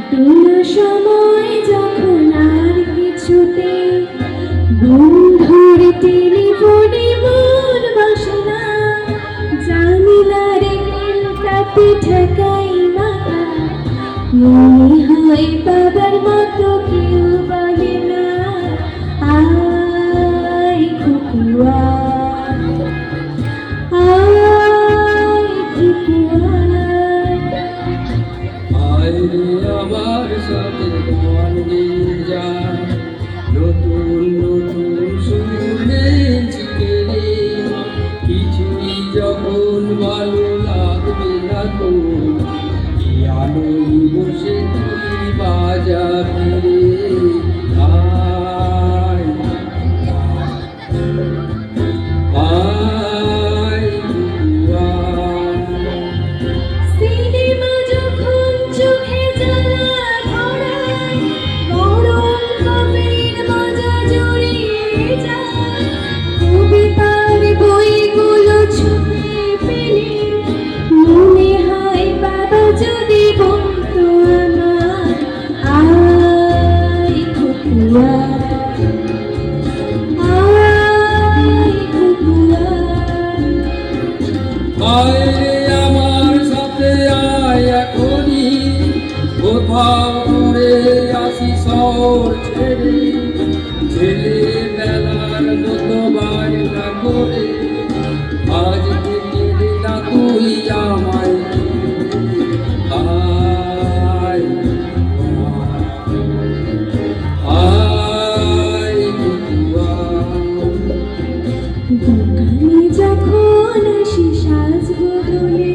কাটে না সময় যখন আর কিছুতে বন্ধুর টেলিফোনে মন বসে না, জানিলার তাতে ঠেকাই মাথা, মনে হয় বাবার মতো কেউ বলে না, আয় কুকুয়া আমার সাথে গান গেয়ে যায়, নতুন নতুন শুনেছি কিছুই যখন ভালো লাগবে না তো, আলোই বসে তুই বাজাবি রে, আয় আয় কুকুয়া। সিনেমা যখন চোখে জ্বালা ধরায়, গরম কফির মজা জড়িয়ে যায়, কবিতার বইগুলো ছুঁয়ে পেলে মনে হয় বাবা যদি বলতো আমার, আয় কুকুয়া আয় কুকুয়া। আয় রে আমার সাথে আয় এখনই, কোথাও ঘুরে আসি শহর ছেড়ে, ছেলেবেলার মতো বায়না করে, আজ থেকে না তুই আমায় আয় আয় কুকুয়া। দোকানে যখন আসি সাজ বদলে,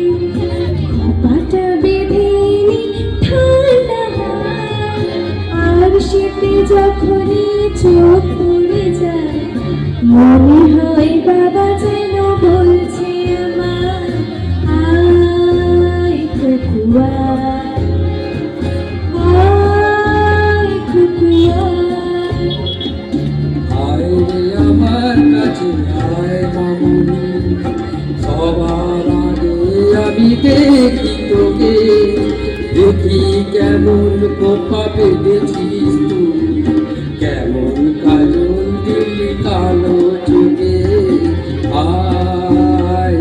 খোঁপাটা বেঁধে নি ঠান্ডা হাওয়ায়, আর শীতে যখনই চোখ পড়ে যায়, মনে হয় বাবা যেন বলছে আমার, আয় কুকুয়া আয় কুকুয়া। আয় রে আমার কাছে আয় মামুনি, সবার আগে আমি দেখি তোকে, দেখি কেমন কোপা পেতেছিস তুই, কেমন কাজল দিলি কালো চোখে, আয়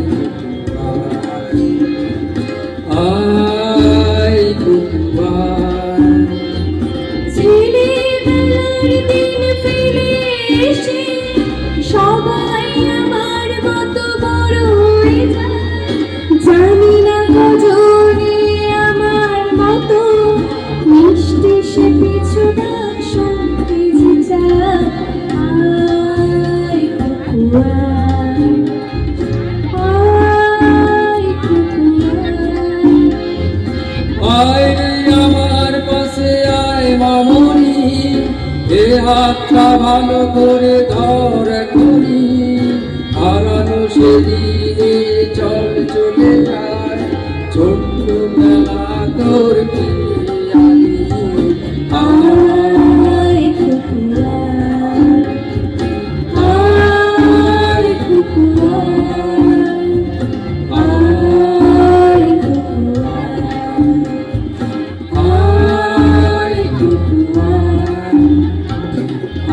আয় কুকুয়া। ছেলেবেলার দিন ফিরে এসে সবাই আমার মতো বড় হয়ে যায়, জানি না কজনে আমার মতো মিষ্টি সে পিছু ডাক শুনতে যে চায়, আয় কুকুয়া আয় কুকুয়া। আয় রে আমার পাশে আয় মামুনি, এ হাতটা ভালো করে ধর করি, হারানো সেদিনে চল চলে যায়, ছোট্ট বেলা তোর ফিরে আনি, আয় কুকুয়া আয় কুকুয়া আয় কুকুয়া আয় কুকুয়া।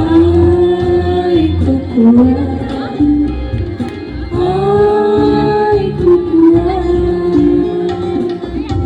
আয় কুকুয়া।